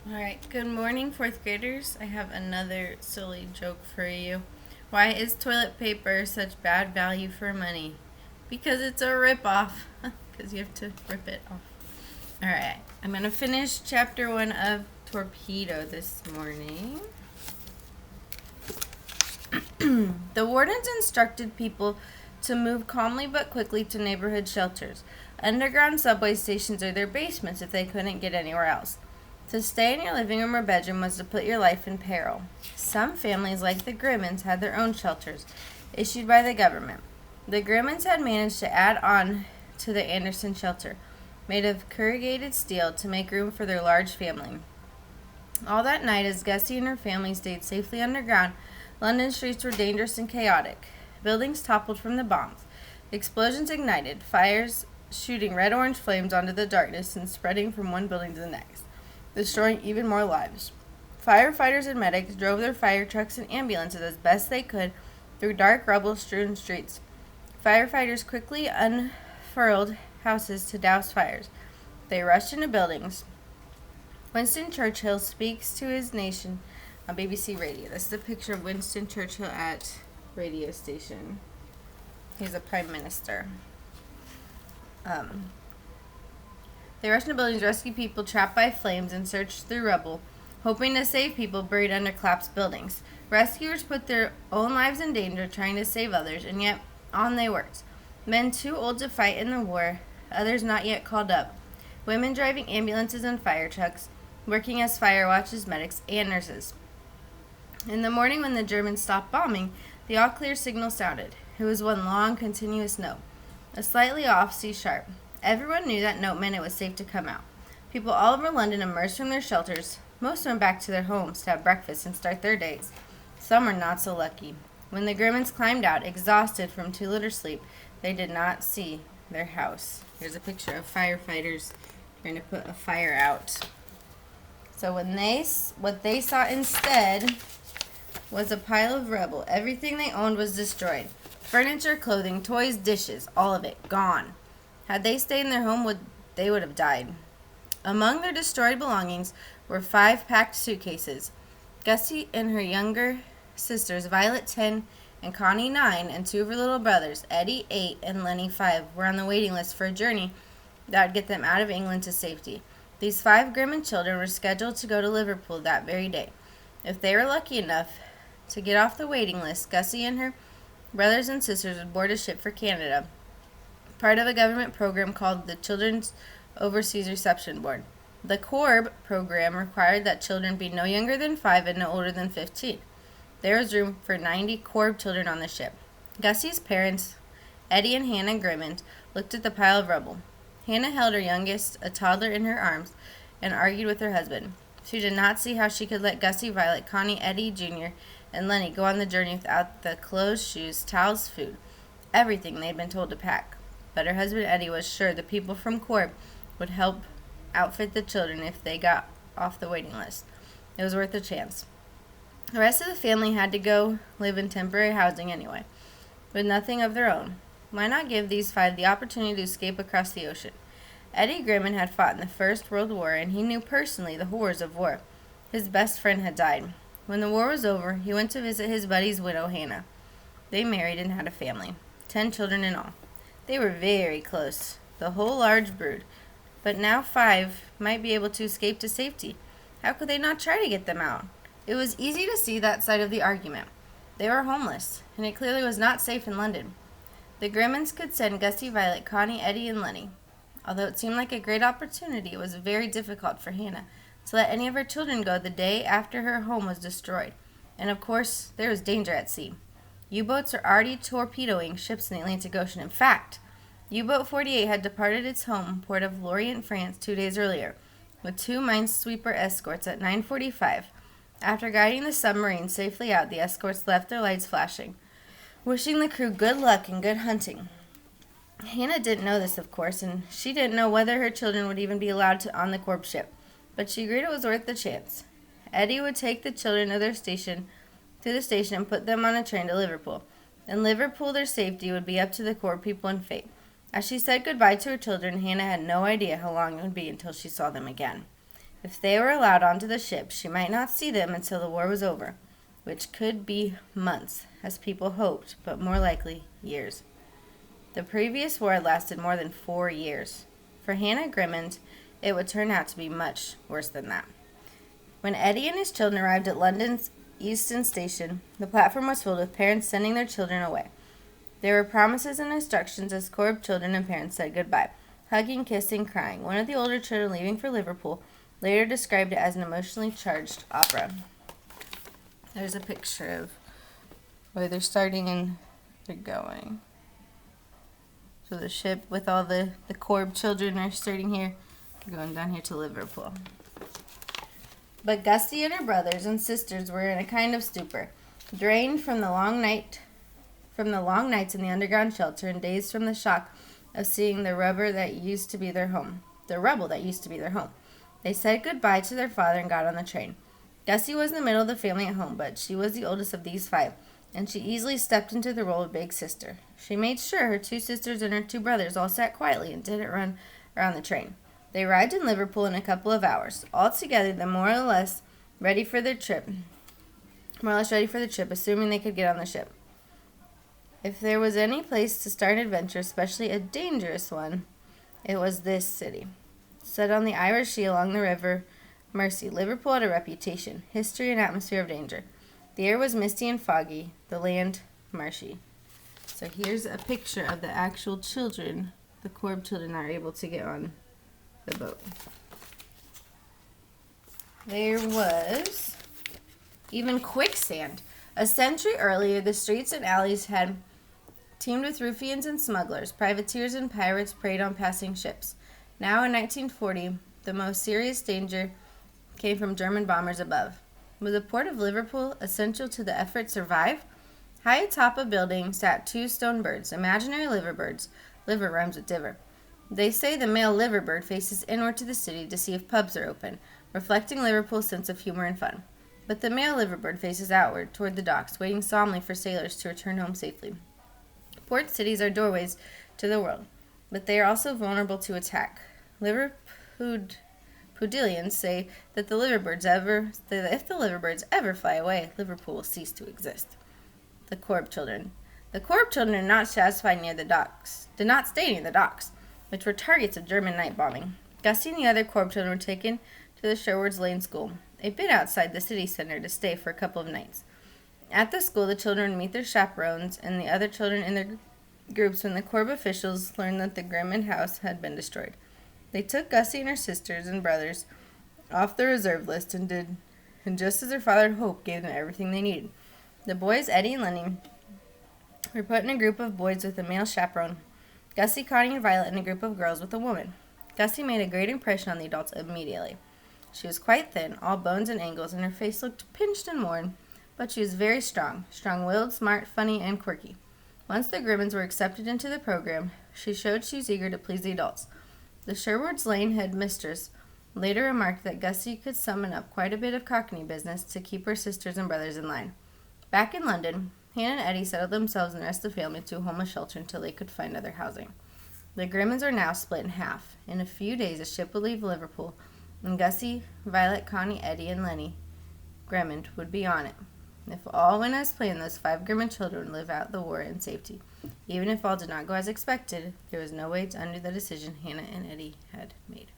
Alright, good morning, fourth graders. I have another silly joke for you. Why is toilet paper such bad value for money? Because it's a rip-off. Because you have to rip it off. Alright, I'm going to finish chapter 1 of Torpedoed this morning. The wardens instructed people to move calmly but quickly to neighborhood shelters, underground subway stations, or their basements if they couldn't get anywhere else. To stay in your living room or bedroom was to put your life in peril. Some families, like the Grimmons, had their own shelters, issued by the government. The Grimmons had managed to add on to the Anderson shelter, made of corrugated steel, to make room for their large family. All that night, as Gussie and her family stayed safely underground, London streets were dangerous and chaotic. Buildings toppled from the bombs. Explosions ignited, fires shooting red-orange flames onto the darkness and spreading from one building to the next, destroying even more lives. Firefighters and medics drove their fire trucks and ambulances as best they could through dark, rubble-strewn streets. Firefighters quickly unfurled houses to douse fires. They rushed into buildings. Winston Churchill speaks to his nation on BBC Radio. This is a picture of Winston Churchill at radio station. He's a prime minister. They rushed into buildings, rescued people trapped by flames, and searched through rubble, hoping to save people buried under collapsed buildings. Rescuers put their own lives in danger trying to save others, and yet on they worked. Men too old to fight in the war, others not yet called up. Women driving ambulances and fire trucks, working as fire watches, medics, and nurses. In the morning, when the Germans stopped bombing, the all-clear signal sounded. It was one long, continuous note, a slightly off C-sharp. Everyone knew that note meant it was safe to come out. People all over London emerged from their shelters. Most went back to their homes to have breakfast and start their days. Some were not so lucky. When the Grimmons climbed out, exhausted from too little sleep, they did not see their house. Here's a picture of firefighters trying to put a fire out. So what they saw instead was a pile of rubble. Everything they owned was destroyed. Furniture, clothing, toys, dishes, all of it gone. Had they stayed in their home, they would have died. Among their destroyed belongings were 5 packed suitcases. Gussie and her younger sisters, Violet 10 and Connie 9, and 2 of her little brothers, Eddie 8 and Lenny 5, were on the waiting list for a journey that would get them out of England to safety. These 5 Grimmon children were scheduled to go to Liverpool that very day. If they were lucky enough to get off the waiting list, Gussie and her brothers and sisters would board a ship for Canada, part of a government program called the Children's Overseas Reception Board. The CORB program required that children be no younger than 5 and no older than 15. There was room for 90 CORB children on the ship. Gussie's parents, Eddie and Hannah Grimmond, looked at the pile of rubble. Hannah held her youngest, a toddler, in her arms and argued with her husband. She did not see how she could let Gussie, Violet, Connie, Eddie Jr., and Lenny go on the journey without the clothes, shoes, towels, food, everything they'd been told to pack. But her husband Eddie was sure the people from Corp would help outfit the children if they got off the waiting list. It was worth a chance. The rest of the family had to go live in temporary housing anyway, with nothing of their own. Why not give these 5 the opportunity to escape across the ocean? Eddie Grimmon had fought in the First World War, and he knew personally the horrors of war. His best friend had died. When the war was over, he went to visit his buddy's widow, Hannah. They married and had a family, 10 children in all. They were very close, the whole large brood. But now 5 might be able to escape to safety. How could they not try to get them out? It was easy to see that side of the argument. They were homeless, and it clearly was not safe in London. The Grimmons could send Gussie, Violet, Connie, Eddie, and Lenny. Although it seemed like a great opportunity, it was very difficult for Hannah to let any of her children go the day after her home was destroyed. And of course, there was danger at sea. U-boats are already torpedoing ships in the Atlantic Ocean. In fact, U-boat 48 had departed its home port of Lorient, France, 2 days earlier, with 2 minesweeper escorts at 9:45. After guiding the submarine safely out, the escorts left their lights flashing, wishing the crew good luck and good hunting. Hannah didn't know this, of course, and she didn't know whether her children would even be allowed on the Corp ship, but she agreed it was worth the chance. Eddie would take the children to the station and put them on a train to Liverpool. In Liverpool, their safety would be up to the Corp people and fate. As she said goodbye to her children, Hannah had no idea how long it would be until she saw them again. If they were allowed onto the ship, she might not see them until the war was over, which could be months, as people hoped, but more likely years. The previous war had lasted more than 4 years. For Hannah Grimmond, it would turn out to be much worse than that. When Eddie and his children arrived at London's Euston Station, the platform was filled with parents sending their children away. There were promises and instructions as Corb children and parents said goodbye, hugging, kissing, crying. One of the older children, leaving for Liverpool, later described it as an emotionally charged opera. There's a picture of where they're starting and they're going. So the ship with all the Corb children are starting here, going down here to Liverpool. But Gussie and her brothers and sisters were in a kind of stupor, drained from the long nights in the underground shelter and dazed from the shock of seeing the rubble that used to be their home. They said goodbye to their father and got on the train. Gussie was in the middle of the family at home, but she was the oldest of these 5, and she easily stepped into the role of big sister. She made sure her 2 sisters and her 2 brothers all sat quietly and didn't run around the train. They arrived in Liverpool in a couple of hours. Altogether, they more or less ready for the trip, assuming they could get on the ship. If there was any place to start an adventure, especially a dangerous one, it was this city. Set on the Irish Sea along the River Mersey, Liverpool had a reputation, history, and atmosphere of danger. The air was misty and foggy, the land marshy. So here's a picture of the actual children. The Corb children are able to get on the boat. There was even quicksand. A century earlier, the streets and alleys had teemed with ruffians and smugglers. Privateers and pirates preyed on passing ships. Now, in 1940, the most serious danger came from German bombers above. Was the port of Liverpool essential to the effort to survive? High atop a building sat 2 stone birds, imaginary liver birds. Liver rhymes with diver. They say the male liver bird faces inward to the city to see if pubs are open, reflecting Liverpool's sense of humor and fun. But the male liver bird faces outward, toward the docks, waiting solemnly for sailors to return home safely. Port cities are doorways to the world, but they are also vulnerable to attack. Liverpudlians say that if the liver birds ever fly away, Liverpool will cease to exist. The Corb children. The Corb children did not stay near the docks, which were targets of German night bombing. Gussie and the other Corb children were taken to the Sherwood's Lane School, a bit outside the city center, to stay for a couple of nights. At the school, the children would meet their chaperones and the other children in their groups when the Corb officials learned that the Grimmond house had been destroyed. They took Gussie and her sisters and brothers off the reserve list and just as their father had hoped, gave them everything they needed. The boys, Eddie and Lenny, were put in a group of boys with a male chaperone. Gussie, Connie, and Violet in a group of girls with a woman. Gussie made a great impression on the adults immediately. She was quite thin, all bones and angles, and her face looked pinched and worn, but she was very strong-willed, smart, funny, and quirky. Once the Grimmonds were accepted into the program, she showed she was eager to please the adults. The Sherwood's Lane headmistress later remarked that Gussie could summon up quite a bit of Cockney business to keep her sisters and brothers in line. Back in London, Hannah and Eddie settled themselves and the rest of the family to a homeless shelter until they could find other housing. The Grimmonds are now split in half. In a few days, a ship will leave Liverpool, and Gussie, Violet, Connie, Eddie, and Lenny Grimmond would be on it. If all went as planned, those 5 Grimmond children would live out the war in safety. Even if all did not go as expected, there was no way to undo the decision Hannah and Eddie had made.